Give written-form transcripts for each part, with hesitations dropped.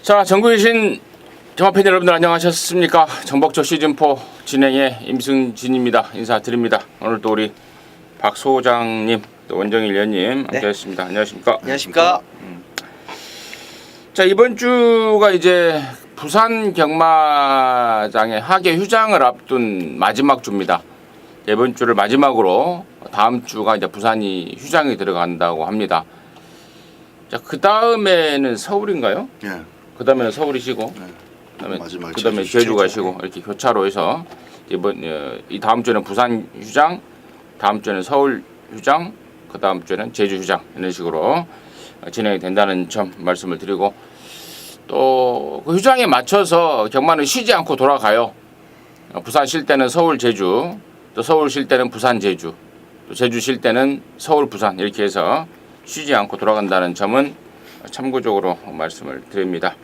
자, 전국에 계신 경마팬 여러분들 안녕하셨습니까? 정복조 시즌4 진행의 임승진입니다. 인사드립니다. 오늘 또 우리 박 소장님, 또 원정일 위원님 함께했습니다. 안녕하십니까? 안녕하십니까? 자, 이번 주가 이제 부산 경마장의 하계 휴장을 앞둔 마지막 주입니다. 이번 주를 마지막으로 다음 주가 이제 부산이 휴장이 들어간다고 합니다. 자, 그 다음에는 서울인가요? 예. 그 다음에는 서울이시고, 네. 마지막에 그다음에 제주 가시고 이렇게 교차로 해서 이번 이 다음 주에는 부산 휴장, 다음 주에는 서울 휴장, 그 다음 주에는 제주 휴장 이런 식으로 진행이 된다는 점 말씀을 드리고, 또 그 휴장에 맞춰서 경마는 쉬지 않고 돌아가요. 부산 쉴 때는 서울 제주, 또 서울 쉴 때는 부산 제주, 또 제주 쉴 때는 서울 부산 이렇게 해서 쉬지 않고 돌아간다는 점은 참고적으로 말씀을 드립니다.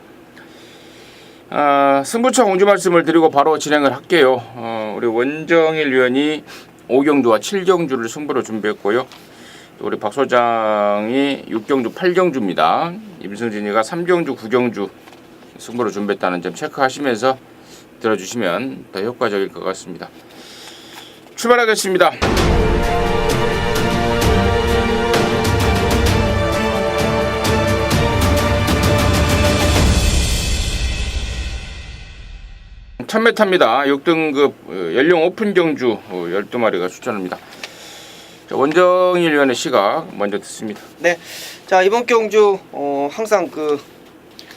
승부처 공지 말씀을 드리고 바로 진행을 할게요. 우리 원정일 위원이 5경주와 7경주를 승부로 준비했고요. 또 우리 박 소장이 6경주, 8경주입니다. 임승진이가 3경주, 9경주 승부로 준비했다는 점 체크하시면서 들어주시면 더 효과적일 것 같습니다. 출발하겠습니다. 천메타입니다. 6등급 연령 오픈 경주 12마리가 출전합니다. 자, 원정일 위원의 시각 먼저 듣습니다. 네. 자, 이번 경주 항상 그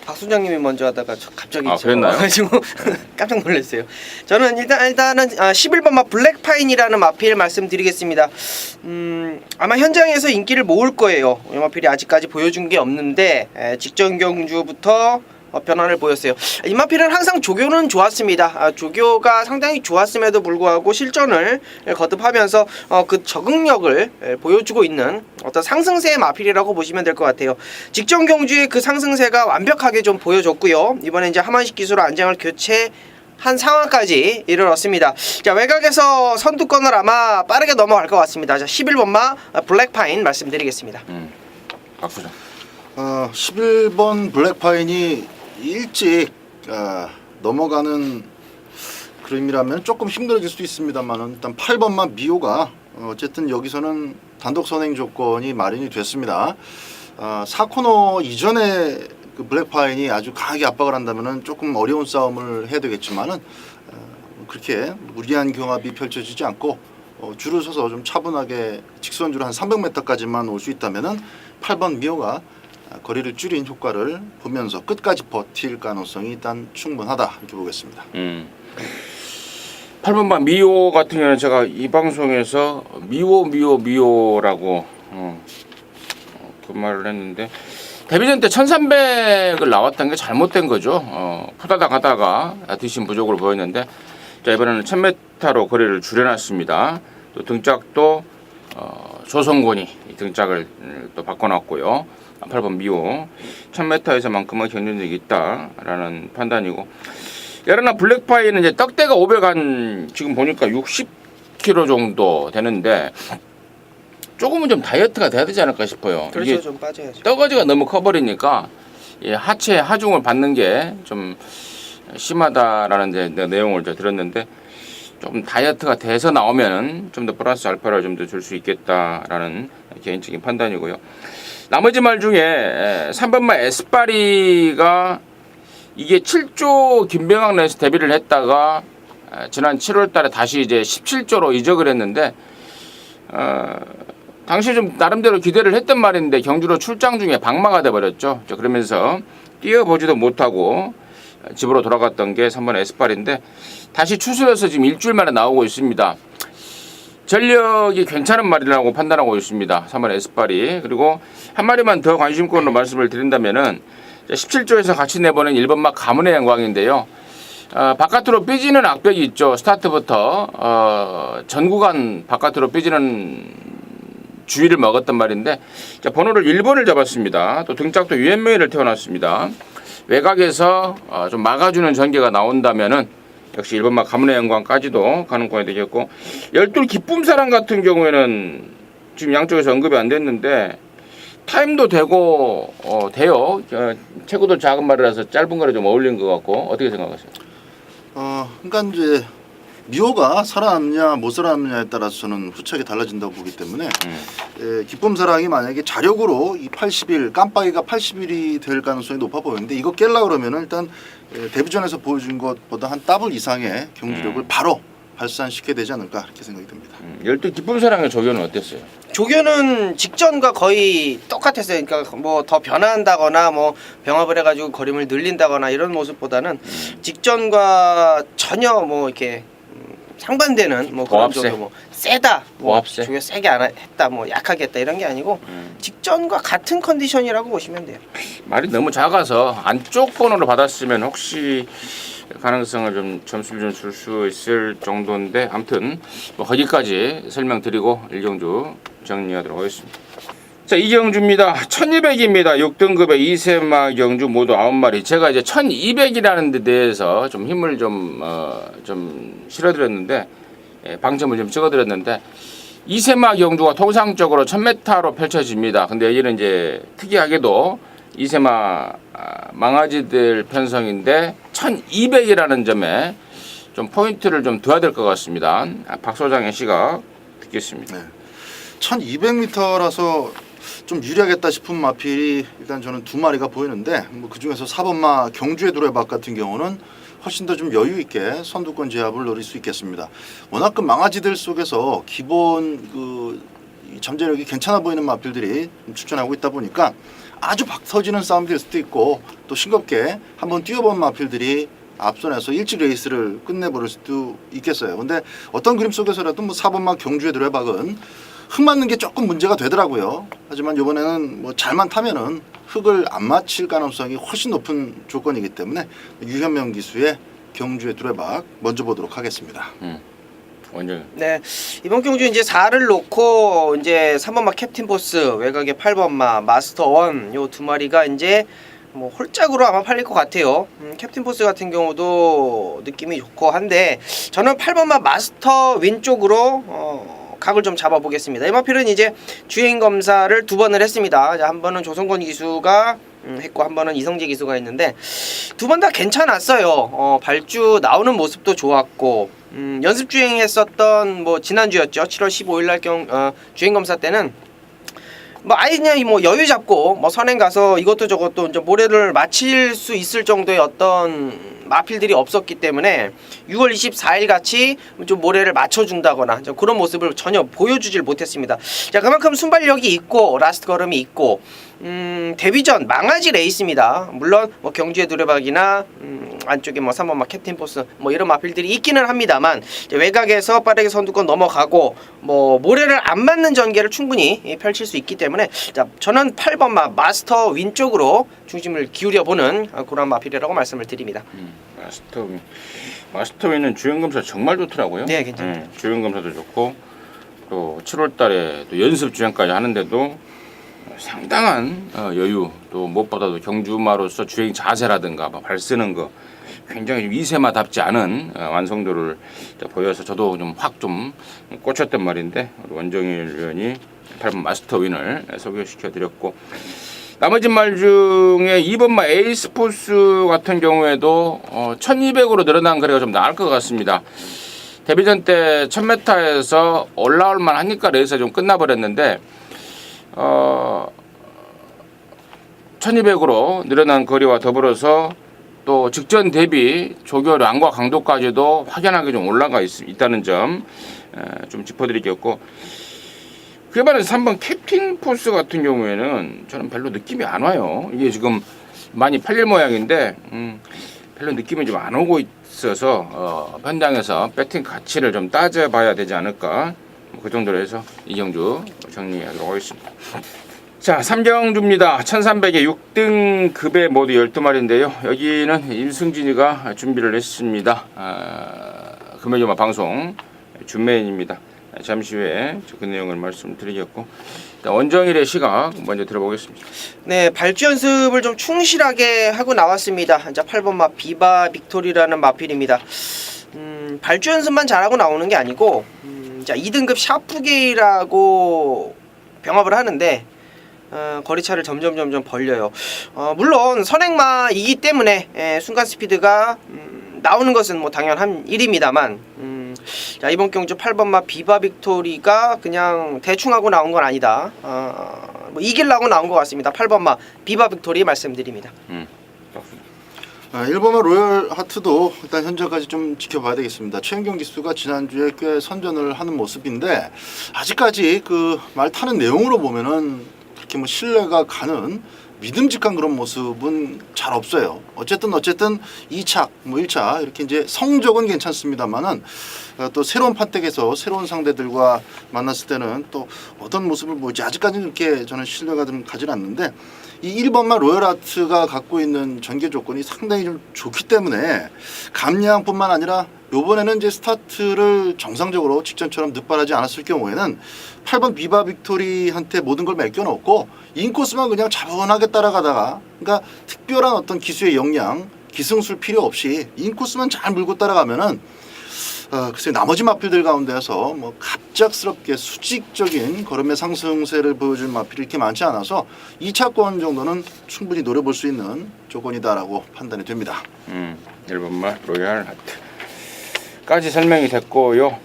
박 소장님이 먼저 하다가 갑자기 그랬나요? 가지고 깜짝 놀랐어요. 저는 일단은 11번마 블랙파인이라는 마필 말씀드리겠습니다. 아마 현장에서 인기를 모을 거예요. 이 마필이 아직까지 보여준 게 없는데 직전 경주부터 변화를 보였어요. 이 마필은 항상 조교는 좋았습니다. 조교가 상당히 좋았음에도 불구하고 실전을 거듭하면서 그 적응력을 보여주고 있는 어떤 상승세의 마필이라고 보시면 될 것 같아요. 직전 경주의 그 상승세가 완벽하게 좀 보여줬고요. 이번에 이제 하만식 기수로 안장을 교체한 상황까지 이르렀습니다. 자, 외곽에서 선두권을 아마 빠르게 넘어갈 것 같습니다. 자, 11번마 블랙파인 말씀드리겠습니다. 박 소장. 11번 블랙파인이 일찍 넘어가는 그림이라면 조금 힘들어질 수도 있습니다만, 일단 8번만 미호가 어쨌든 여기서는 단독 선행 조건이 마련이 됐습니다. 4코너 이전에 그 블랙파인이 아주 강하게 압박을 한다면은 조금 어려운 싸움을 해야 되겠지만은 그렇게 무리한 경합이 펼쳐지지 않고 줄을 서서 좀 차분하게 직선주로 한 300m까지만 올 수 있다면은 8번 미호가 거리를 줄인 효과를 보면서 끝까지 버틸 가능성이 일단 충분하다 이렇게 보겠습니다. 8번만 미호 같은 경우는 제가 이 방송에서 미호라고 그 말을 했는데, 데뷔전 때 1300을 나왔던 게 잘못된 거죠. 푸다닥 하다가 뒷심 부족으로 보였는데, 자, 이번에는 1000m로 거리를 줄여놨습니다. 또 등짝도 조성곤이 등짝을 또 바꿔놨고요. 8번 미호 1000m에서만큼은 경쟁력이 있다라는 판단이고, 여러나 블랙파이는 이제 떡대가 500한 지금 보니까 60kg 정도 되는데 조금은 좀 다이어트가 돼야 되지 않을까 싶어요. 그렇죠. 이게 좀 빠져야죠. 떡어지가 너무 커버리니까 하체 하중을 받는 게 좀 심하다라는 내용을 들었는데, 좀 다이어트가 돼서 나오면 좀 더 플러스 알파를 좀 더 줄 수 있겠다라는 개인적인 판단이고요. 나머지 말 중에 3번마 에스파리가 이게 7조 김병학 내에서 데뷔를 했다가 지난 7월 달에 다시 이제 17조로 이적을 했는데, 당시 좀 나름대로 기대를 했던 말인데 경주로 출장 중에 방마가 돼버렸죠. 그러면서 뛰어보지도 못하고 집으로 돌아갔던 게 3번 에스파리인데, 다시 추수해서 지금 일주일 만에 나오고 있습니다. 전력이 괜찮은 말이라고 판단하고 있습니다. 3번 에스파리. 그리고 한 마리만 더 관심권으로 말씀을 드린다면은 17조에서 같이 내보낸 1번마 가문의 영광인데요. 바깥으로 삐지는 악벽이 있죠. 스타트부터 전 구간 바깥으로 삐지는 주의를 먹었단 말인데, 자, 번호를 1번을 잡았습니다. 또 등짝도 유엔메이를 태워놨습니다. 외곽에서 좀 막아주는 전개가 나온다면은 역시 1번마 가문의 영광까지도 가능성이 되겠고, 12 기쁨사랑 같은 경우에는 지금 양쪽에서 언급이 안 됐는데 타임도 되고 돼요. 체구도 작은 말이라서 짧은 거에 좀 어울리는 것 같고 어떻게 생각하세요? 그러니까 이제 미호가 살아남냐 못 살아남냐에 따라서 저는 후착이 달라진다고 보기 때문에 기쁨사랑이 만약에 자력으로 이 80일 깜빡이가 80일이 될 가능성이 높아 보이는데 이거 깰라 그러면은 일단 데뷔전에서 보여준 것보다 한 더블 이상의 경주력을 바로 발산시켜야 되지 않을까 이렇게 생각이 듭니다. 열두 기쁨사랑의 조교는 어땠어요? 조교는 직전과 거의 똑같았어요. 그러니까 뭐 더 변화한다거나 뭐 병합을 해가지고 거림을 늘린다거나 이런 모습보다는 직전과 전혀 뭐 이렇게 상반되는 뭐 그런 고압세. 정도 뭐 세다 뭐 고압세. 조교 세게 안 했다 뭐 약하게 했다 이런 게 아니고 직전과 같은 컨디션이라고 보시면 돼요. 말이 너무 작아서 안쪽 번호를 받았으면 혹시 가능성을 좀 점수를 좀 줄 수 있을 정도인데 아무튼 뭐 거기까지 설명드리고 1경주 정리하도록 하겠습니다. 자, 이경주입니다. 1200입니다. 6등급의 2세마 경주 모두 9마리. 제가 이제 1200이라는 데 대해서 좀 힘을 좀 실어드렸는데 방점을 좀 찍어드렸는데 2세마 경주가 통상적으로 1000m로 펼쳐집니다. 근데 여기는 이제 특이하게도 2세마 망아지들 편성인데 1200이라는 점에 좀 포인트를 좀 둬야 될 것 같습니다. 박 소장의 시각 듣겠습니다. 네. 1200m라서 좀 유리하겠다 싶은 마필이 일단 저는 두 마리가 보이는데 뭐 그중에서 4번마 경주의 두레박 같은 경우는 훨씬 더 좀 여유 있게 선두권 제압을 노릴 수 있겠습니다. 워낙 그 망아지들 속에서 기본 그 잠재력이 괜찮아 보이는 마필들이 출전하고 있다 보니까 아주 박 터지는 싸움이 될 수도 있고 또 싱겁게 한번 뛰어본 마필들이 앞선에서 일찍 레이스를 끝내버릴 수도 있겠어요. 근데 어떤 그림 속에서라도 뭐 4번마 경주의 두레박은 흙 맞는 게 조금 문제가 되더라고요. 하지만 이번에는 뭐 잘만 타면은 흙을 안 맞힐 가능성이 훨씬 높은 조건이기 때문에 유현명 기수의 경주의 두레박 먼저 보도록 하겠습니다. 완전 네, 이번 경주 이제 4를 놓고 이제 3번마 캡틴 보스, 외곽의 8번마 마스터 원 요 두 마리가 이제 뭐 홀짝으로 아마 팔릴 것 같아요. 캡틴 보스 같은 경우도 느낌이 좋고 한데 저는 8번마 마스터 윈 쪽으로 각을 좀 잡아보겠습니다. 이 마필은 이제 주행 검사를 2번을 했습니다. 한 번은 조성권 기수가 했고 한 번은 이성재 기수가 했는데 두 번 다 괜찮았어요. 발주 나오는 모습도 좋았고 연습 주행했었던 뭐 지난주였죠. 7월 15일 날 주행 검사 때는 뭐 아예 그냥 뭐 여유 잡고 뭐 선행 가서 이것도 저것도 이제 모래를 맞힐 수 있을 정도의 어떤 마필들이 없었기 때문에 6월 24일 같이 좀 모래를 맞춰준다거나 그런 모습을 전혀 보여주질 못했습니다. 자, 그만큼 순발력이 있고 라스트 걸음이 있고 데뷔전 망아지 레이스입니다. 물론 뭐 경주의 두레박이나 안쪽에 뭐 3번마 캡틴 포스 뭐 이런 마필들이 있기는 합니다만 외곽에서 빠르게 선두권 넘어가고 뭐 모래를 안 맞는 전개를 충분히 펼칠 수 있기 때문에 자, 저는 8번마 마스터 윈 쪽으로 중심을 기울여 보는 그런 마필이라고 말씀을 드립니다. 마스터윈은 주행검사 정말 좋더라고요. 네, 괜찮죠. 주행검사도 좋고 또 7월달에 또 연습 주행까지 하는데도 상당한 여유, 또 무엇보다도 경주마로서 주행 자세라든가 발 쓰는 거 굉장히 좀 이세마답지 않은 완성도를 보여서 저도 좀 확 좀 꽂혔단 말인데 우리 원정일 의원이 8번 마스터윈을 소개시켜드렸고 나머지 말 중에 2번마 에이스포스 같은 경우에도 1200으로 늘어난 거리가 좀 나을 것 같습니다. 데뷔전 때 1000m에서 올라올 만 하니까 레이스가 좀 끝나버렸는데 1200으로 늘어난 거리와 더불어서 또 직전 대비 조교량과 강도까지도 확연하게 좀 올라가 있다는 점 좀 짚어드리겠고 그에 반해서 3번 캡틴 포스 같은 경우에는 저는 별로 느낌이 안 와요. 이게 지금 많이 팔릴 모양인데 별로 느낌이 좀 안 오고 있어서 현장에서 배팅 가치를 좀 따져봐야 되지 않을까 그 정도로 해서 이경주 정리하도록 하겠습니다. 자, 3경주입니다. 1300에 6등급의 모두 12마리인데요. 여기는 임승진이가 준비를 했습니다. 금요일 방송 준메인입니다. 잠시 후에 그 내용을 말씀드리겠고 원정일의 시각 먼저 들어보겠습니다. 네, 발주 연습을 좀 충실하게 하고 나왔습니다. 이제 8번마 비바 빅토리라는 마필입니다. 발주 연습만 잘하고 나오는 게 아니고 자 2등급 샤프게이라고 병합을 하는데 거리차를 점점 벌려요. 물론 선행마이기 때문에 순간 스피드가 나오는 것은 뭐 당연한 일입니다만 자, 이번 경주 8번마 비바 빅토리가 그냥 대충 하고 나온 건 아니다. 뭐 이기려고 나온 것 같습니다. 8번마 비바 빅토리 말씀드립니다. 1번마 로열 하트도 일단 현재까지 좀 지켜봐야 되겠습니다. 최은경 기수가 지난주에 꽤 선전을 하는 모습인데 아직까지 그 말 타는 내용으로 보면은 그렇게 뭐 신뢰가 가는 믿음직한 그런 모습은 잘 없어요. 어쨌든 2차, 뭐 1차 이렇게 이제 성적은 괜찮습니다만은 또 새로운 판택에서 새로운 상대들과 만났을 때는 또 어떤 모습을 보일지 아직까지는 그렇게 저는 신뢰가 좀 가지 않는데 이 1번마 로열아트가 갖고 있는 전개 조건이 상당히 좀 좋기 때문에 감량뿐만 아니라 요번에는 이제 스타트를 정상적으로 직전처럼 늦발하지 않았을 경우에는 8번 비바 빅토리한테 모든 걸 맡겨놓고 인코스만 그냥 차분하게 따라가다가 그러니까 특별한 어떤 기수의 역량, 기승술 필요 없이 인코스만 잘 물고 따라가면은 글쎄 나머지 마필들 가운데서 뭐 갑작스럽게 수직적인 걸음의 상승세를 보여준 마필이 이렇게 많지 않아서 2차권 정도는 충분히 노려볼 수 있는 조건이다라고 판단이 됩니다. 1번마 로얄 하트까지 설명이 됐고요.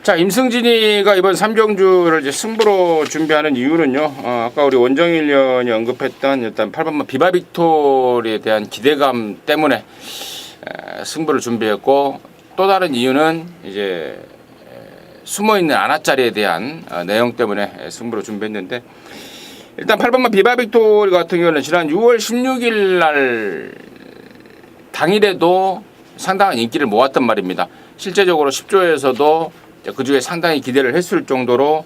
자, 임승진이가 이번 3경주를 이제 승부로 준비하는 이유는요. 아까 우리 원정일 위원이 언급했던 일단 8번마 비바 빅토리에 대한 기대감 때문에 승부를 준비했고 또 다른 이유는 이제 숨어있는 아나짜리에 대한 내용 때문에 승부를 준비했는데 일단 8번마 비바 빅토리 같은 경우는 지난 6월 16일 날 당일에도 상당한 인기를 모았단 말입니다. 실제적으로 10조에서도 그 중에 상당히 기대를 했을 정도로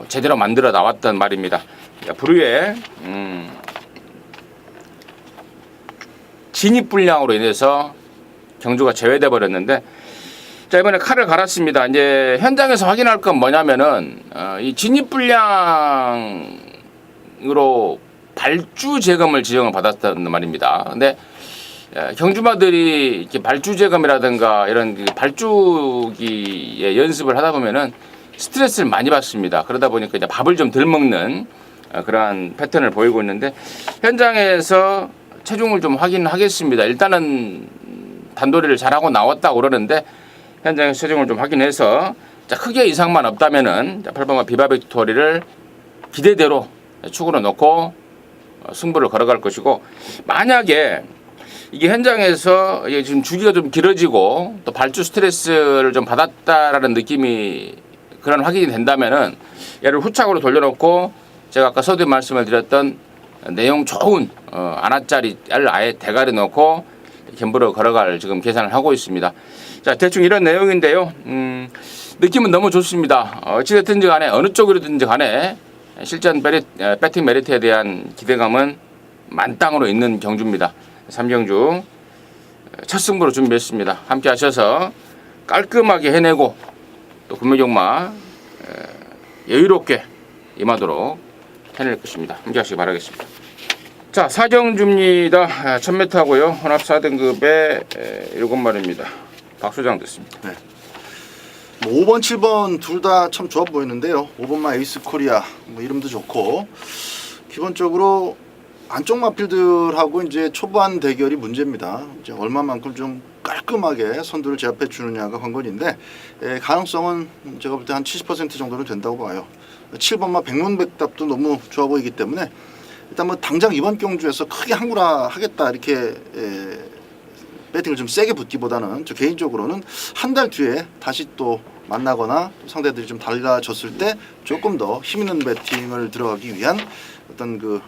제대로 만들어 나왔단 말입니다. 불후에 진입 불량으로 인해서 경주가 제외돼 버렸는데 자 이번에 칼을 갈았습니다. 이제 현장에서 확인할 건 뭐냐면은 이 진입 불량으로 발주 재검을 지정을 받았단 말입니다. 근데 경주마들이 이렇게 발주 재검이라든가 이런 그 발주기의 연습을 하다 보면은 스트레스를 많이 받습니다. 그러다 보니까 이제 밥을 좀 덜 먹는 그러한 패턴을 보이고 있는데 현장에서 체중을 좀 확인하겠습니다. 일단은 단도리를 잘하고 나왔다고 그러는데 현장에서 체중을 좀 확인해서 자, 크게 이상만 없다면은 8번마 비바 빅토리를 기대대로 축으로 놓고 승부를 걸어갈 것이고 만약에 이게 현장에서 이게 지금 주기가 좀 길어지고 또 발주 스트레스를 좀 받았다라는 느낌이 그런 확인이 된다면은 얘를 후착으로 돌려놓고 제가 아까 서두에 말씀을 드렸던 내용 좋은 아나짜리를 아예 대가리 넣고 gem부로 걸어갈 지금 계산을 하고 있습니다. 자 대충 이런 내용인데요. 느낌은 너무 좋습니다. 어찌됐든지 간에 어느 쪽으로든지 간에 실전 배팅 메리트에 대한 기대감은 만땅으로 있는 경주입니다. 3경주 첫 승부로 준비했습니다. 함께 하셔서 깔끔하게 해내고 또 금요경마 여유롭게 임하도록 해낼 것입니다. 함께 하시기 바라겠습니다. 자 4경주입니다. 1000m 하고요. 혼합 4등급의 7마리입니다. 박소장 듣습니다. 네. 뭐 5번, 7번 둘 다 참 좋아 보이는데요. 5번마 에이스 코리아 뭐 이름도 좋고 기본적으로 안쪽 마필들하고 이제 초반 대결이 문제입니다. 이제 얼마만큼 좀 깔끔하게 선두를 제압해 주느냐가 관건인데 가능성은 제가 볼 때 한 70% 정도는 된다고 봐요. 7번마 백문백답도 너무 좋아 보이기 때문에 일단 뭐 당장 이번 경주에서 크게 항구라 하겠다 이렇게 배팅을 좀 세게 붙기보다는 저 개인적으로는 한 달 뒤에 다시 또 만나거나 또 상대들이 좀 달라졌을 때 조금 더 힘있는 배팅을 들어가기 위한 어떤 그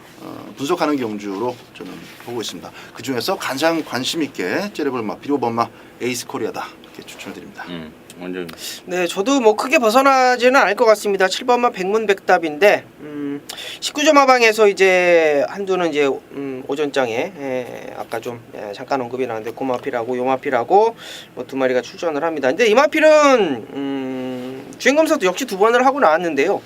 분석하는 경주로 저는 보고 있습니다. 그 중에서 가장 관심 있게 째려볼 비로번마 에이스 코리아다 이렇게 추천드립니다. 완전. 네, 저도 뭐 크게 벗어나지는 않을 것 같습니다. 7번마 백문백답인데 19점 하방에서 이제 한두는 이제 오전장에 아까 좀 잠깐 언급이 나왔는데 고마필하고 요마필하고 뭐 두 마리가 출전을 합니다. 근데 이 마필은 주행검사도 역시 2번을 하고 나왔는데요.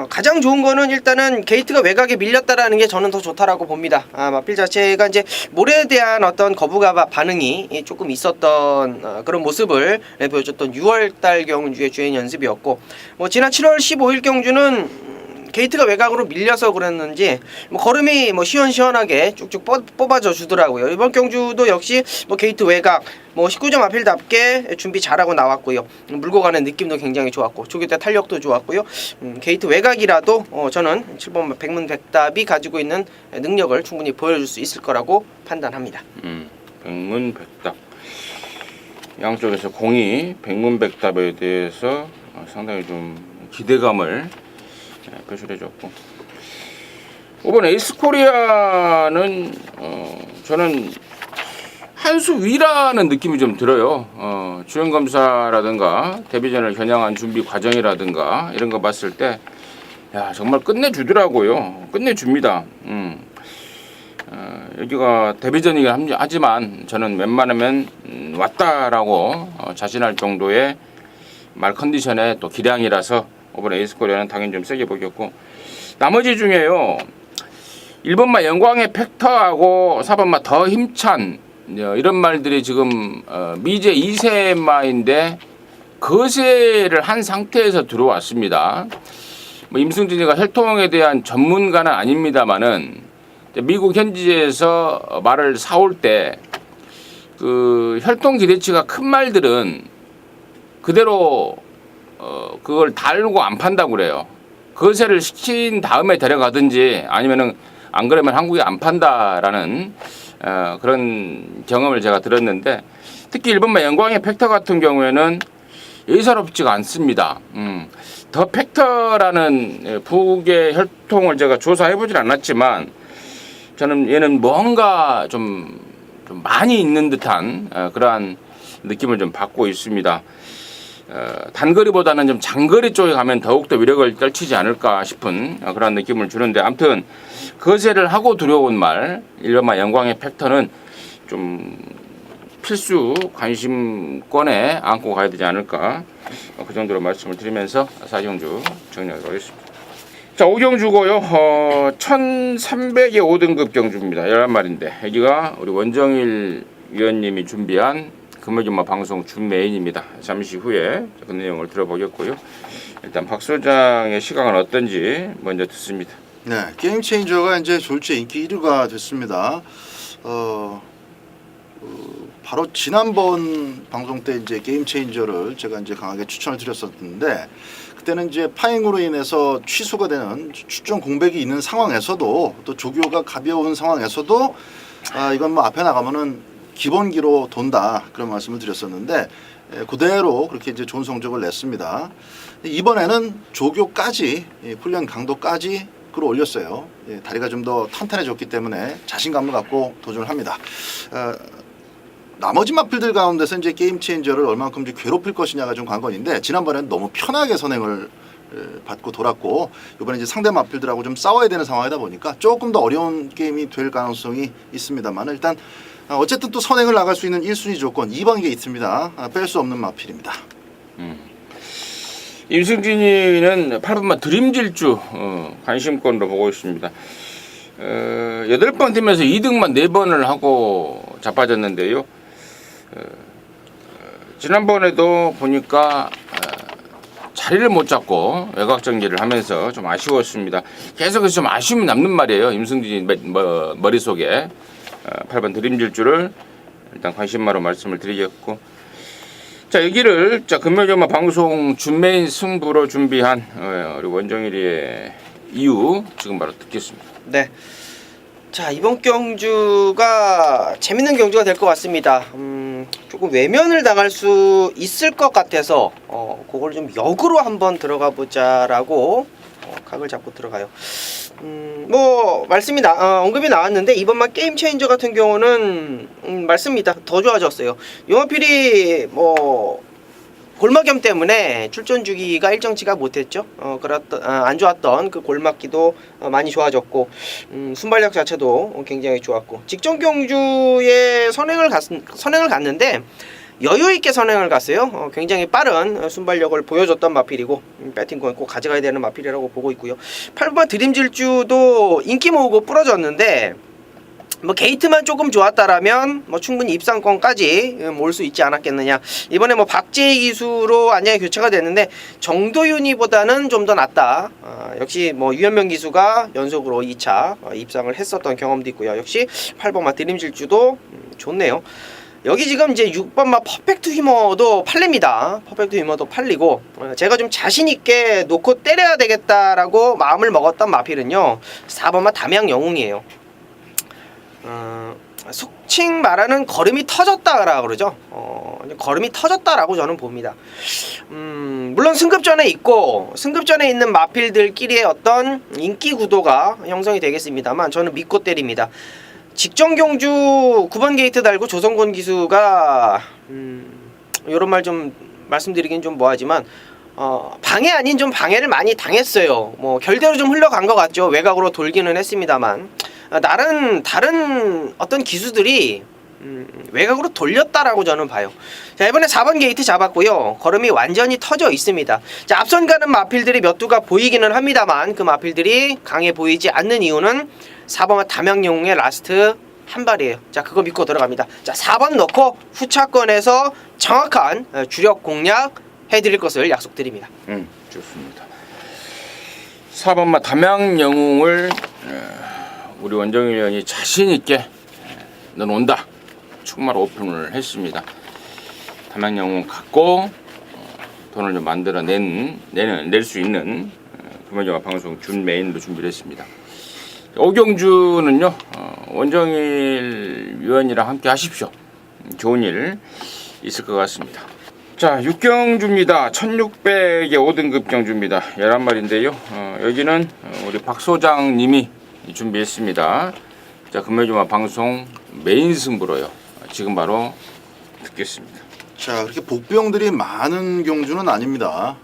가장 좋은 거는 일단은 게이트가 외곽에 밀렸다라는 게 저는 더 좋다라고 봅니다. 마필 자체가 이제 모래에 대한 어떤 거부감 반응이 조금 있었던 그런 모습을 보여줬던 6월달 경주의 주행 연습이었고 뭐 지난 7월 15일 경주는 게이트가 외곽으로 밀려서 그랬는지 뭐 걸음이 뭐 시원시원하게 쭉쭉 뽑아져 주더라고요. 이번 경주도 역시 뭐 게이트 외곽 뭐 19점 앞필답게 준비 잘하고 나왔고요. 물고 가는 느낌도 굉장히 좋았고 조기대 탄력도 좋았고요. 게이트 외곽이라도 저는 7번 백문백답이 가지고 있는 능력을 충분히 보여줄 수 있을 거라고 판단합니다. 백문백답. 양쪽에서 공이 백문백답에 대해서 상당히 좀 기대감을 표출해줬고, 이번 에이스코리아는 저는 한 수 위라는 느낌이 좀 들어요. 주행검사라든가 데뷔전을 겨냥한 준비 과정이라든가 이런 거 봤을 때 야, 정말 끝내주더라고요. 끝내줍니다. 여기가 데뷔전이긴 하지만 저는 웬만하면 왔다라고 자신할 정도의 말 컨디션의 또 기량이라서 이번에 에이스코리아는 당연히 좀 세게 보겠고, 나머지 중에요 1번마 영광의 팩터하고 4번마 더 힘찬 이런 말들이 지금 미제 2세마인데 거세를 한 상태에서 들어왔습니다. 뭐 임승진이가 혈통에 대한 전문가는 아닙니다만은 미국 현지에서 말을 사올 때 그 혈통 기대치가 큰 말들은 그대로 그걸 달고 안 판다고 그래요. 거세를 시킨 다음에 데려가든지 아니면은 안 그러면 한국에 안 판다라는 그런 경험을 제가 들었는데, 특히 일본마 영광의 팩터 같은 경우에는 예사롭지가 않습니다. 더 팩터라는 북의 혈통을 제가 조사해보진 않았지만 저는 얘는 뭔가 좀 많이 있는 듯한 그러한 느낌을 좀 받고 있습니다. 단거리보다는 좀 장거리 쪽에 가면 더욱더 위력을 떨치지 않을까 싶은 그런 느낌을 주는데, 아무튼 거세를 하고 들어온 말 일본마 영광의 팩터는 좀 필수 관심권에 안고 가야 되지 않을까, 그 정도로 말씀을 드리면서 4경주 정리하도록 하겠습니다. 자, 5경주고요. 1300의 5등급 경주입니다. 11마리인데 여기가 우리 원정일 위원님이 준비한 금요일마 방송 준 메인입니다. 잠시 후에 그 내용을 들어보겠고요. 일단 박 소장의 시각은 어떤지 먼저 듣습니다. 네, 게임 체인저가 이제 졸지에 인기 1위가 됐습니다. 바로 지난번 방송 때 이제 게임 체인저를 제가 이제 강하게 추천을 드렸었는데, 그때는 이제 파행으로 인해서 취소가 되는 출전 공백이 있는 상황에서도 또 조교가 가벼운 상황에서도 이건 뭐 앞에 나가면은 기본기로 돈다, 그런 말씀을 드렸었는데 그대로 그렇게 이제 좋은 성적을 냈습니다. 이번에는 조교까지 훈련 강도까지 끌어올렸어요. 다리가 좀 더 탄탄해졌기 때문에 자신감을 갖고 도전을 합니다. 나머지 마필들 가운데서 이제 게임 체인저를 얼만큼 괴롭힐 것이냐가 좀 관건인데, 지난번에는 너무 편하게 선행을 받고 돌았고 이번에 이제 상대 마필들하고 좀 싸워야 되는 상황이다 보니까 조금 더 어려운 게임이 될 가능성이 있습니다만, 일단 어쨌든 또 선행을 나갈 수 있는 1순위 조건 2번에 있습니다. 뺄 수 없는 마필입니다. 임승진이는 8번마 드림질주 관심권으로 보고 있습니다. 8번 팀에서 2등만 4번을 하고 자빠졌는데요. 지난번에도 보니까 자리를 못 잡고 외곽 전개를 하면서 좀 아쉬웠습니다. 계속해서 좀 아쉬움이 남는 말이에요. 임승진이 머릿속에 8번 드림질주를 일단 관심마로 말씀을 드리겠고, 자, 여기를 금요일마 방송 준메인 승부로 준비한 우리 원정일이의 이유 지금 바로 듣겠습니다. 네. 자, 이번 경주가 재밌는 경주가 될 것 같습니다. 조금 외면을 당할 수 있을 것 같아서 그걸 좀 역으로 한번 들어가 보자라고 각을 잡고 들어가요. 뭐 말씀이 언급이 나왔는데 이번만 게임 체인저 같은 경우는 맞습니다. 더 좋아졌어요. 용어필이 뭐 골막염 때문에 출전 주기가 일정치가 못했죠. 안 좋았던 그 골막기도 많이 좋아졌고, 순발력 자체도 굉장히 좋았고, 직전 경주에 선행을 갔는데 여유 있게 선행을 갔어요. 굉장히 빠른 순발력을 보여줬던 마필이고 배팅권 꼭 가져가야 되는 마필이라고 보고 있고요. 8번 드림질주도 인기 모으고 부러졌는데 뭐 게이트만 조금 좋았다라면 뭐 충분히 입상권까지 몰 수 있지 않았겠느냐. 이번에 뭐 박재희 기수로 안양이 교체가 됐는데 정도윤이보다는 좀 더 낫다. 역시 뭐 유현명 기수가 연속으로 2차 입상을 했었던 경험도 있고요. 역시 8번마 드림질주도 좋네요. 여기 지금 이제 6번마 퍼펙트 휴머도 팔립니다. 퍼펙트 휴머도 팔리고 제가 좀 자신 있게 놓고 때려야 되겠다라고 마음을 먹었던 마필은요 4번마 담양 영웅이에요. 속칭 말하는 걸음이 터졌다라 그러죠. 걸음이 터졌다라고 저는 봅니다. 물론 승급전에 있고 승급전에 있는 마필들끼리의 어떤 인기 구도가 형성이 되겠습니다만 저는 믿고 때립니다. 직전 경주 9번 게이트 달고 조성권 기수가 이런 말 좀 말씀드리긴 좀 뭐하지만 방해 아닌 좀 방해를 많이 당했어요. 뭐 결대로 좀 흘러간 것 같죠. 외곽으로 돌기는 했습니다만 다른 어떤 기수들이 외곽으로 돌렸다라고 저는 봐요. 자, 이번에 4번 게이트 잡았고요. 걸음이 완전히 터져 있습니다. 자, 앞선 가는 마필들이 몇 두가 보이기는 합니다만 그 마필들이 강해 보이지 않는 이유는 4번 담양영웅의 라스트 한 발이에요. 자, 그거 믿고 들어갑니다. 자, 4번 넣고 후차권에서 정확한 주력 공략 해드릴 것을 약속드립니다. 좋습니다. 4번마 담양영웅을 우리 원정일 의원이 자신 있게 넌 온다. 축마로 오픈을 했습니다. 담양영웅 갖고 돈을 좀 만들어 낼 수 있는 금연영화 방송 준 메인도 준비를 했습니다. 오경주는요 원정일 위원이랑 함께 하십시오. 좋은 일 있을 것 같습니다. 자, 6경주입니다. 1600의 5등급 경주입니다. 11마리인데요. 여기는 우리 박 소장님이 준비했습니다. 자, 금요일주마 방송 메인 승부로요. 지금 바로 듣겠습니다. 자, 그렇게 복병들이 많은 경주는 아닙니다.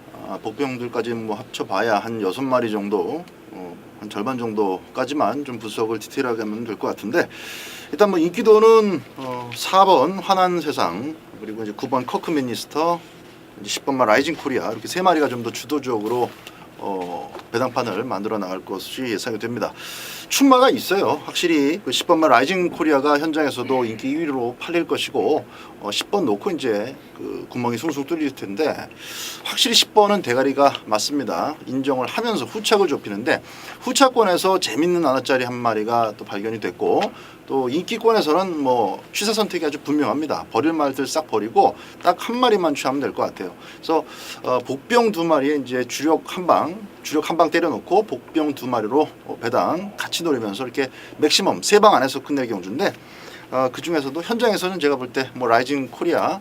복병들까지 뭐 합쳐봐야 한 6마리 정도, 한 절반 정도까지만 좀 분석을 디테일하게 하면 될 것 같은데, 일단 뭐 인기도는 4번 환한 세상, 그리고 이제 9번 커크 미니스터, 이제 10번마 라이징 코리아, 이렇게 3마리가 좀 더 주도적으로 배당판을 만들어 나갈 것이 예상이 됩니다. 춘마가 있어요. 확실히 그 10번마 라이징 코리아가 현장에서도 인기 1위로 팔릴 것이고 10번 놓고 이제 그 구멍이 숭숭 뚫릴 텐데, 확실히 10번은 대가리가 맞습니다. 인정을 하면서 후착을 좁히는데, 후차권에서 재밌는 하나짜리 한 마리가 또 발견이 됐고, 또 인기권에서는 뭐 취사 선택이 아주 분명합니다. 버릴 말들 싹 버리고 딱 한 마리만 취하면 될 것 같아요. 그래서 복병 2마리에 이제 주력 한 방 때려놓고 복병 2마리로 배당 같이 노리면서 이렇게 맥시멈 3방 안에서 끝낼 경주인데, 그 중에서도 현장에서는 제가 볼 때 뭐 라이징 코리아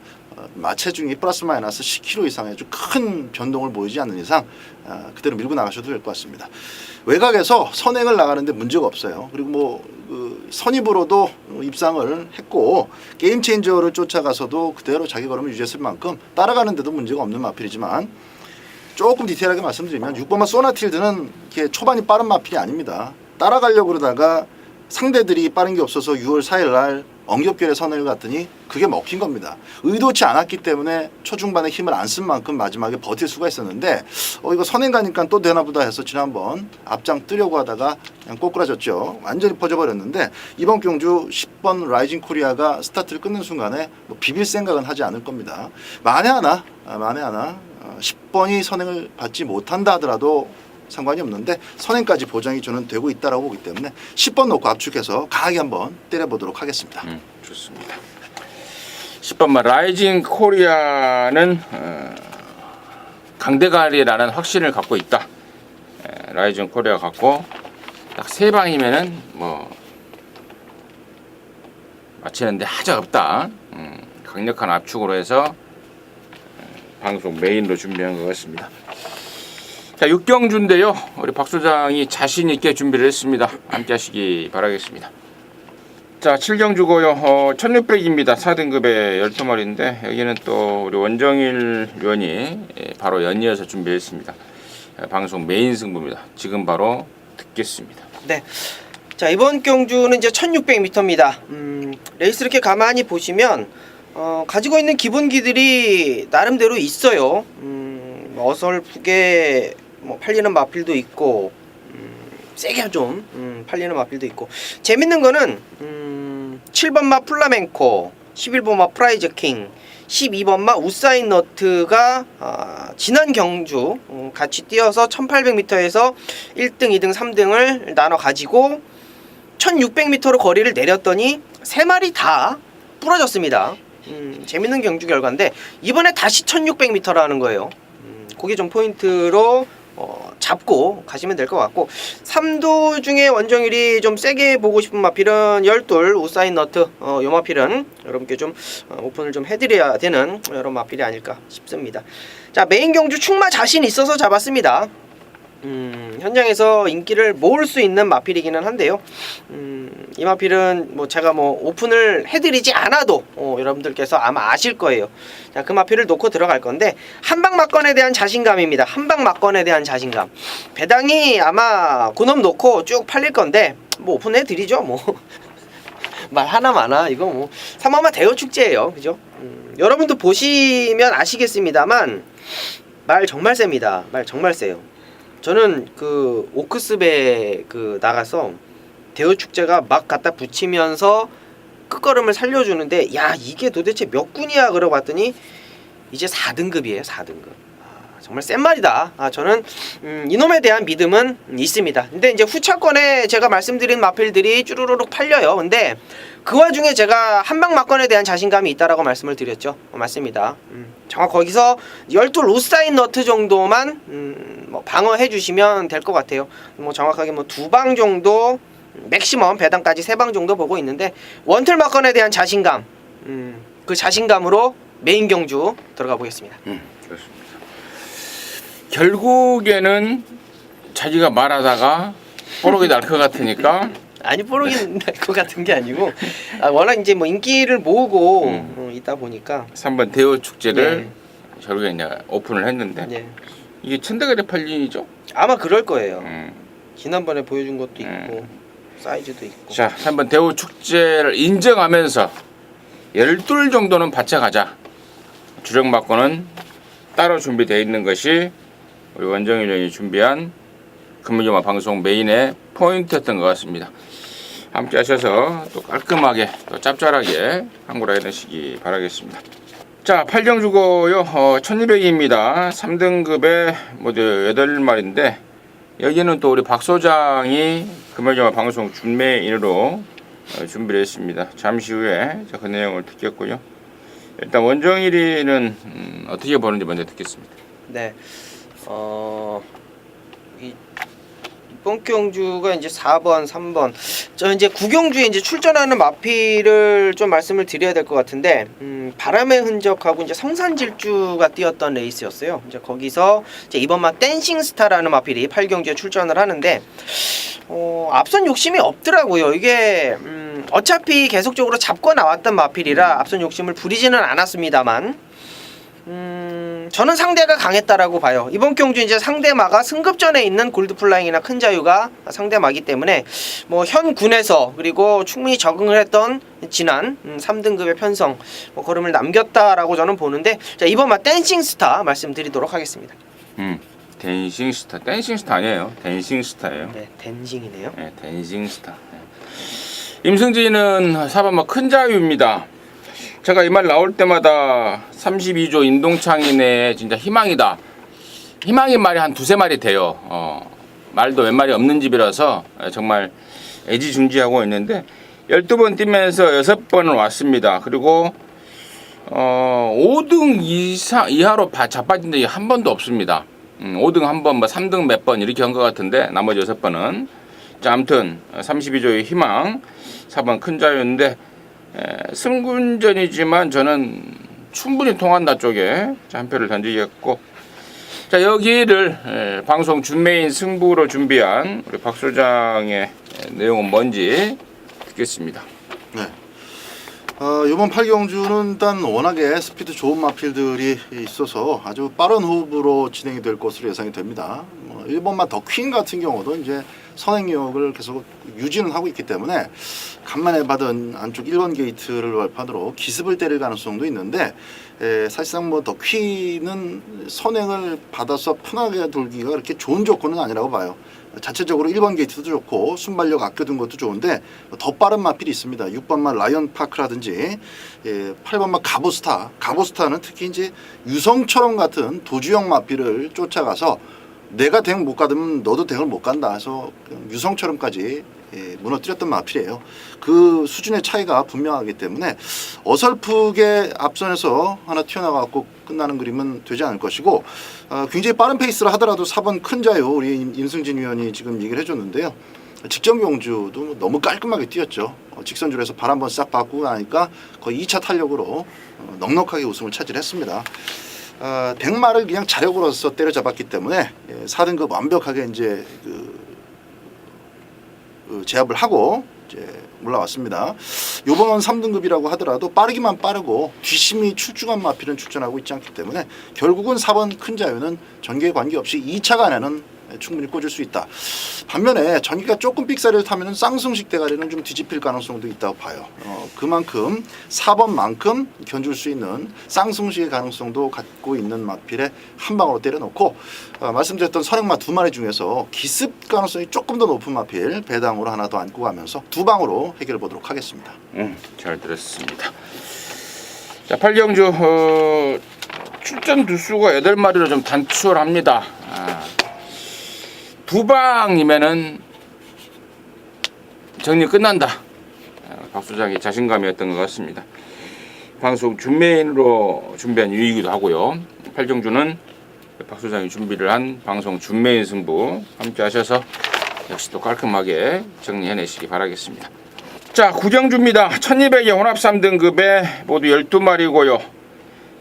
마체중이 플러스 마이너스 10kg 이상의 아주 큰 변동을 보이지 않는 이상 그대로 밀고 나가셔도 될 것 같습니다. 외곽에서 선행을 나가는데 문제가 없어요. 그리고 뭐 그 선입으로도 입상을 했고 게임 체인저를 쫓아가서도 그대로 자기 걸음을 유지했을 만큼 따라가는데도 문제가 없는 마필이지만, 조금 디테일하게 말씀드리면 6번마 소나틸드는 이렇게 초반이 빠른 마필이 아닙니다. 따라가려고 그러다가 상대들이 빠른 게 없어서 6월 4일 날 엉겹결에 선을 갔더니 그게 먹힌 겁니다. 의도치 않았기 때문에 초중반에 힘을 안 쓴 만큼 마지막에 버틸 수가 있었는데, 이거 선행 가니까 또 되나보다 해서 지난번 앞장 뜨려고 하다가 그냥 꼬꾸라졌죠. 완전히 퍼져버렸는데, 이번 경주 10번 라이징 코리아가 스타트를 끊는 순간에 뭐 비빌 생각은 하지 않을 겁니다. 만에 하나 10번이 선행을 받지 못한다 하더라도 상관이 없는데 선행까지 보장이 저는 되고 있다라고 보기 때문에 10번 놓고 압축해서 강하게 한번 때려보도록 하겠습니다. 좋습니다. 10번마 라이징 코리아는 강대가리라는 확신을 갖고 있다. 라이징 코리아 갖고 딱 3방이면은 뭐 맞히는데 하자 없다. 강력한 압축으로 해서 방송 메인으로 준비한 것 같습니다. 자, 6경주인데요. 우리 박 소장이 자신 있게 준비를 했습니다. 함께 하시기 바라겠습니다. 자, 7경주고요. 1600입니다. 4등급의 12마리인데 여기는 또 우리 원정일 위원이 바로 연이어서 준비했습니다. 방송 메인 승부입니다. 지금 바로 듣겠습니다. 네. 자, 이번 경주는 이제 1600m입니다. 레이스 이렇게 가만히 보시면 가지고 있는 기본기들이 나름대로 있어요. 어설프게 뭐 팔리는 마필도 있고 세게 좀 팔리는 마필도 있고, 재밌는 거는 17번 마 플라멩코, 11번 마 프라이즈 킹, 12번 마 우사인 너트가 지난 경주 같이 뛰어서 1800m에서 1등, 2등, 3등을 나눠 가지고 1600m로 거리를 내렸더니 3마리 다 부러졌습니다. 재밌는 경주 결과인데 이번에 다시 1600m라는 거예요. 그게 좀 포인트로 잡고 가시면 될 것 같고, 3도 중에 원정일이 좀 세게 보고 싶은 마필은 열돌 우사인 너트, 요 마필은 여러분께 좀 오픈을 좀 해드려야 되는 이런 마필이 아닐까 싶습니다. 자, 메인 경주 충마 자신 있어서 잡았습니다. 현장에서 인기를 모을 수 있는 마필이기는 한데요. 이 마필은 뭐 제가 뭐 오픈을 해드리지 않아도 여러분들께서 아마 아실 거예요. 자, 그 마필을 놓고 들어갈 건데, 한방 막건에 대한 자신감입니다. 한방 막건에 대한 자신감. 배당이 아마 그놈 놓고 쭉 팔릴 건데 뭐 오픈해드리죠. 뭐 말 하나 많아. 이거 뭐 3화마 대여 축제예요, 그죠? 여러분도 보시면 아시겠습니다만 말 정말 셉니다. 말 정말 세요. 저는 그 오크스배 나가서 대여 축제가 막 갖다 붙이면서 끝걸음을 살려주는데, 야, 이게 도대체 몇 군이야 그러고 봤더니 이제 4등급이에요. 4등급. 정말 센 말이다. 저는 이놈에 대한 믿음은 있습니다. 근데 이제 후차권에 제가 말씀드린 마필들이 쭈루루룩 팔려요. 근데 그 와중에 제가 한방 막건에 대한 자신감이 있다라고 말씀을 드렸죠. 맞습니다. 정확 거기서 12 우사인 너트 정도만 뭐 방어해 주시면 될 것 같아요. 뭐 정확하게 뭐 2방 정도, 맥시멈 배당까지 3방 정도 보고 있는데, 원틀 막건에 대한 자신감, 그 자신감으로 메인 경주 들어가 보겠습니다. 그렇습니다. 결국에는 자기가 말하다가 뽀록이 날 것 같으니까 아니, 뽀록이 날 것 같은 게 아니고, 워낙 이제 뭐 인기를 모으고 있다 보니까 3번 대여 축제를 네. 결국에 이제 오픈을 했는데, 네. 이게 1000대가리 팔린이죠? 아마 그럴 거예요. 지난번에 보여준 것도 있고 사이즈도 있고. 자, 3번 대우 축제를 인정하면서 12 정도는 바쳐가자. 주력 막고는 따로 준비되어 있는 것이 우리 원정일 형이 준비한 금요일마 방송 메인의 포인트였던 것 같습니다. 함께 하셔서 또 깔끔하게 또 짭짤하게 한골하게 되시기 바라겠습니다. 자, 8경주고요. 1200입니다. 3등급에 모두 8마리인데, 여기는 또 우리 박 소장이 금요일마 방송 준메인으로 준비를 했습니다. 잠시 후에 그 내용을 듣겠고요. 일단 원정일이는 어떻게 보는지 먼저 듣겠습니다. 네. 이번 경주가 이제 4번, 3번. 저 이제 9경주에 이제 출전하는 마필을 좀 말씀을 드려야 될 것 같은데, 바람의 흔적하고 이제 성산질주가 뛰었던 레이스였어요. 이제 거기서 이제 이번 마 댄싱 스타라는 마필이 8경주에 출전을 하는데, 앞선 욕심이 없더라고요. 이게 어차피 계속적으로 잡고 나왔던 마필이라 앞선 욕심을 부리지는 않았습니다만, 저는 상대가 강했다라고 봐요. 이번 경주 이제 상대마가 승급전에 있는 골드플라잉이나 큰 자유가 상대마기 때문에 뭐 현 군에서 그리고 충분히 적응을 했던 지난 3등급의 편성 걸음을 남겼다라고 저는 보는데, 자, 이번 마 댄싱 스타 말씀드리도록 하겠습니다. 댄싱 스타. 댄싱 스타 아니에요. 댄싱 스타예요. 네, 댄싱이네요. 네, 댄싱 스타. 네. 임승진은 4번 큰 자유입니다. 제가 이 말 나올 때마다 32조 인동창인의 진짜 희망이다. 희망인 말이 한 2-3마리 돼요. 말도 몇 마리 없는 집이라서 정말 애지중지하고 있는데, 12번 뛰면서 6번은 왔습니다. 그리고 5등 이하로 자빠진 적이 한 번도 없습니다. 5등 한 번, 뭐 3등 몇 번 이렇게 한 것 같은데, 나머지 6번은. 자, 아무튼 32조의 희망 4번 큰 자유인데, 승군전이지만 저는 충분히 통한다 쪽에 한 표를 던지겠고, 자, 여기를 방송 준메인 승부로 준비한 우리 박 소장의 내용은 뭔지 듣겠습니다. 네. 이번 8경주는 일단 워낙에 스피드 좋은 마필들이 있어서 아주 빠른 호흡으로 진행이 될 것으로 예상이 됩니다. 1번마 더 퀸 같은 경우도 이제 선행력을 계속 유지는 하고 있기 때문에 간만에 받은 안쪽 1번 게이트를 발판으로 기습을 때릴 가능성도 있는데 사실상 뭐 덕휘는 선행을 받아서 편하게 돌기가 그렇게 좋은 조건은 아니라고 봐요. 자체적으로 1번 게이트도 좋고 순발력 아껴둔 것도 좋은데 더 빠른 마필이 있습니다. 6번마 라이언 파크라든지 8번마 가보스타는 특히 이제 유성처럼 같은 도주형 마필을 쫓아가서 내가 덱 못 가면 너도 덱을 못 간다 해서 유성처럼까지 무너뜨렸던 마필이에요. 그 수준의 차이가 분명하기 때문에 어설프게 앞선에서 하나 튀어나가고 끝나는 그림은 되지 않을 것이고 굉장히 빠른 페이스를 하더라도 4번 큰 자유 우리 임승진 위원이 지금 얘기를 해줬는데요. 직전 경주도 너무 깔끔하게 뛰었죠. 직선줄에서 발 한번 싹 받고 나니까 거의 2차 탄력으로 넉넉하게 우승을 차지했습니다. 덱마를 그냥 자력으로서 때려잡았기 때문에 4등급 완벽하게 이제 제압을 하고 이제 올라왔습니다. 요번 3등급이라고 하더라도 빠르기만 빠르고 뒷심이 출중한 마필은 출전하고 있지 않기 때문에 결국은 4번 큰 자유는 전개에 관계없이 2차 간에는 충분히 꽂을 수 있다. 반면에 전기가 조금 삑사리를 타면 쌍승식 대가리는 좀 뒤집힐 가능성도 있다고 봐요. 그만큼 4번만큼 견줄 수 있는 쌍승식의 가능성도 갖고 있는 마필에 한 방으로 때려놓고 말씀드렸던 선행마 두 마리 중에서 기습 가능성이 조금 더 높은 마필 배당으로 하나 더 안고 가면서 두 방으로 해결해 보도록 하겠습니다. 잘 들었습니다. 자, 8경주 출전 두수가 8마리로 좀 단출합니다. 두 방이면은 정리 끝난다. 박 소장이 자신감이었던 것 같습니다. 방송 준메인으로 준비한 이유이기도 하고요. 8경주는 박 소장이 준비를 한 방송 준메인 승부 함께 하셔서 역시 또 깔끔하게 정리해내시기 바라겠습니다. 자, 9경주입니다. 1200의 혼합 3등급에 모두 12마리고요.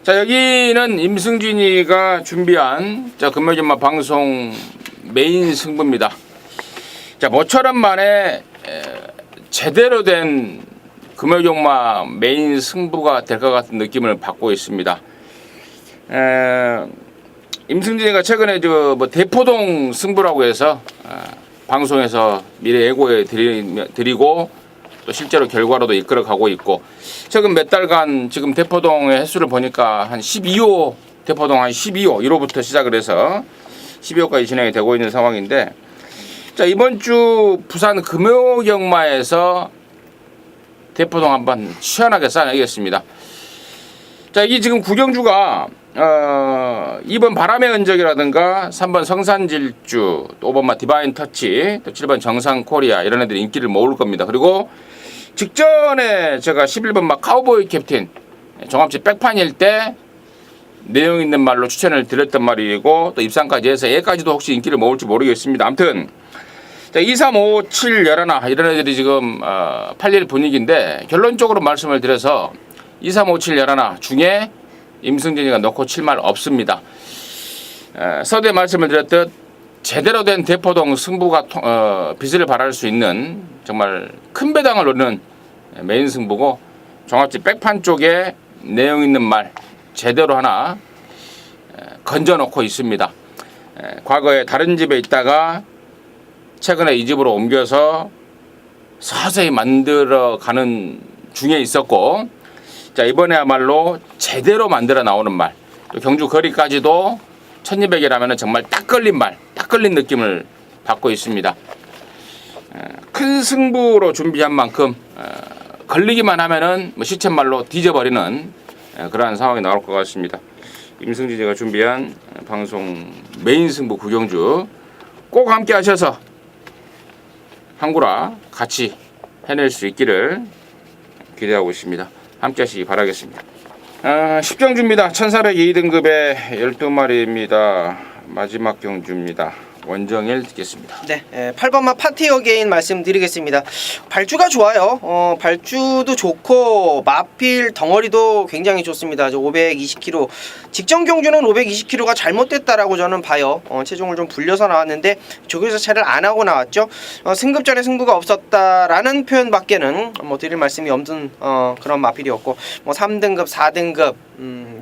자, 여기는 임승진이가 준비한 금요일마 방송 메인 승부입니다. 자, 모처럼 만에 제대로 된 금요일마 메인 승부가 될 것 같은 느낌을 받고 있습니다. 임승진이가 최근에 대포동 승부라고 해서 방송에서 미래 예고해 드리고 또 실제로 결과로도 이끌어가고 있고, 최근 몇 달간 지금 대포동의 횟수를 보니까 한 12호, 대포동 한 12호 1호부터 시작을 해서 12호까지 진행이 되고 있는 상황인데, 자, 이번 주 부산 금요경마에서 대포동 한번 시원하게 쌓아내겠습니다. 자, 이 지금 9경주가 2번 바람의 흔적이라든가 3번 성산질주, 또 5번마 디바인 터치, 또 7번 정상코리아 이런 애들이 인기를 모을 겁니다. 그리고 직전에 제가 11번마 카우보이 캡틴 종합지 백판일 때 내용 있는 말로 추천을 드렸던 말이고, 또 입상까지 해서 얘까지도 혹시 인기를 모을지 모르겠습니다. 아무튼 자, 2, 3, 5, 7, 11 이런 애들이 지금 팔릴 분위기인데, 결론적으로 말씀을 드려서 2, 3, 5, 7, 11 중에 임승진이가 넣고 칠 말 없습니다. 서두에 말씀을 드렸듯 제대로 된 대포동 승부가 빛을 발할 수 있는 정말 큰 배당을 노리는 메인 승부고, 종합지 백판 쪽에 내용 있는 말 제대로 하나 건져놓고 있습니다. 과거에 다른 집에 있다가 최근에 이 집으로 옮겨서 서서히 만들어가는 중에 있었고, 자, 이번에야말로 제대로 만들어 나오는 말, 또 경주 거리까지도 1200이라면 정말 딱 걸린 말, 딱 걸린 느낌을 받고 있습니다. 큰 승부로 준비한 만큼 걸리기만 하면은 시쳇말로 뒤져버리는 그러한 상황이 나올 것 같습니다. 임승진이가 준비한 방송 메인 승부 9경주 꼭 함께 하셔서 한구라 같이 해낼 수 있기를 기대하고 있습니다. 함께 하시기 바라겠습니다. 10경주입니다. 1402등급의 12마리입니다. 마지막 경주입니다. 원정일 듣겠습니다. 네, 8번마 파티 어게인 말씀드리겠습니다. 발주가 좋아요. 발주도 좋고 마필 덩어리도 굉장히 좋습니다. 520kg. 직전 경주는 520kg가 잘못됐다라고 저는 봐요. 체중을 좀 불려서 나왔는데 조교사 차를 안 하고 나왔죠. 승급전에 승부가 없었다라는 표현밖에는 뭐 드릴 말씀이 없는 그런 마필이었고, 뭐 3등급, 4등급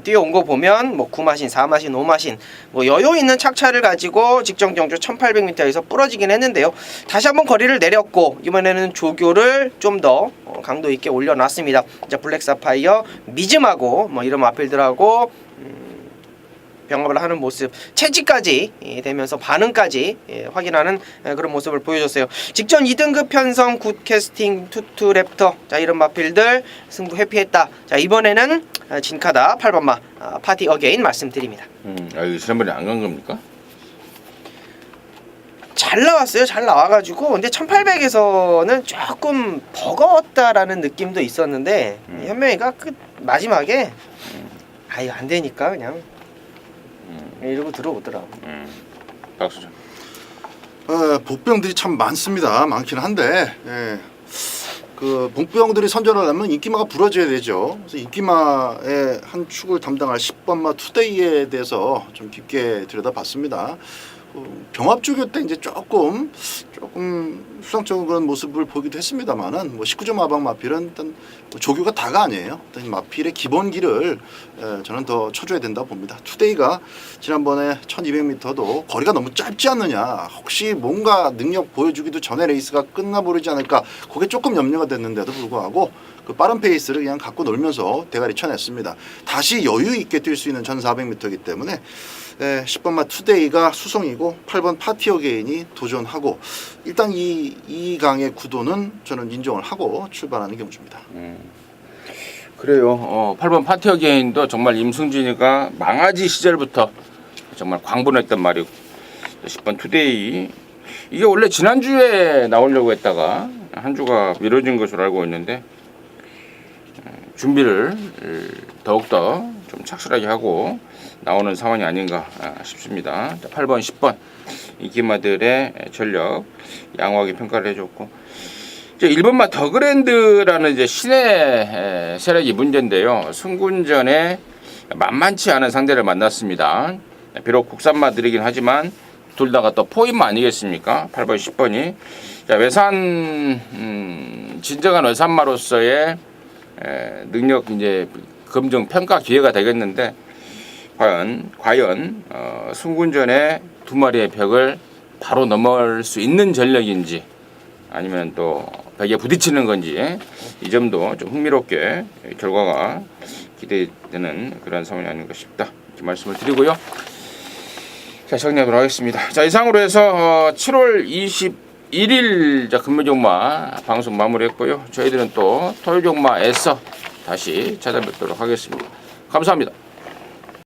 뛰어온 거 보면 뭐 9마신, 4마신, 5마신 뭐 여유 있는 착차를 가지고 직전 경주 1800m에서 부러지긴 했는데요. 다시 한번 거리를 내렸고 이번에는 조교를 좀 더 강도 있게 올려놨습니다. 이제 블랙 사파이어 미즘하고 뭐 이런 마필들하고 병합을 하는 모습, 채지까지 되면서 반응까지 확인하는 그런 모습을 보여줬어요. 직전 2등급 편성, 굿캐스팅, 투투 랩터, 자 이런 마필들 승부 회피했다. 자 이번에는 진카다 8번마 파티 어게인 말씀드립니다. 이거 지난번에 안 간 겁니까? 잘 나왔어요. 잘 나와가지고 근데 1800에서는 조금 버거웠다라는 느낌도 있었는데 현명이가 그 마지막에 아유 안 되니까 그냥 이러고 들어오더라고. 박수 좀. 복병들이 참 많습니다. 많긴 한데 그 복병들이 선전을 하면 인기마가 부러져야 되죠. 그래서 인기마의 한 축을 담당할 10번마 투데이에 대해서 좀 깊게 들여다봤습니다. 병합 조교 때 이제 조금 수상적인 그런 모습을 보기도 했습니다만은 뭐 19점 마방 마필은 일단 조교가 다가 아니에요. 일단 마필의 기본기를 저는 더 쳐줘야 된다고 봅니다. 투데이가 지난번에 1200m도 거리가 너무 짧지 않느냐, 혹시 뭔가 능력 보여주기도 전에 레이스가 끝나버리지 않을까, 그게 조금 염려가 됐는데도 불구하고 그 빠른 페이스를 그냥 갖고 놀면서 대가리 쳐냈습니다. 다시 여유 있게 뛸 수 있는 1400m이기 때문에 10번마 투데이가 수성이고 8번 파티어 게인이 도전하고 일단 이 강의 구도는 저는 인정을 하고 출발하는 경주입니다. 그래요. 8번 파티어 게인도 정말 임승진이가 망아지 시절부터 정말 광분했단 말이고 10번 투데이 이게 원래 지난주에 나오려고 했다가 한 주가 미뤄진 것으로 알고 있는데 준비를 더욱더 좀 착실하게 하고 나오는 상황이 아닌가 싶습니다. 8번, 10번 인기마들의 전력 양호하게 평가를 해줬고 이제 1번마 더그랜드라는 이제 신의 세력이 문제인데요. 승군전에 만만치 않은 상대를 만났습니다. 비록 국산마들이긴 하지만 둘 다가 또 포인마 아니겠습니까? 8번, 10번이 외산 진정한 외산마로서의 능력 이제 검증 평가 기회가 되겠는데 과연 승군전에 두 마리의 벽을 바로 넘을 수 있는 전력인지 아니면 또 벽에 부딪히는 건지 이 점도 좀 흥미롭게 결과가 기대되는 그런 상황이 아닌가 싶다 이렇게 말씀을 드리고요. 자 정리하도록 하겠습니다. 자 이상으로 해서 7월 21일 금요종마 방송 마무리했고요. 저희들은 또 토요종마에서 다시 찾아뵙도록 하겠습니다. 감사합니다.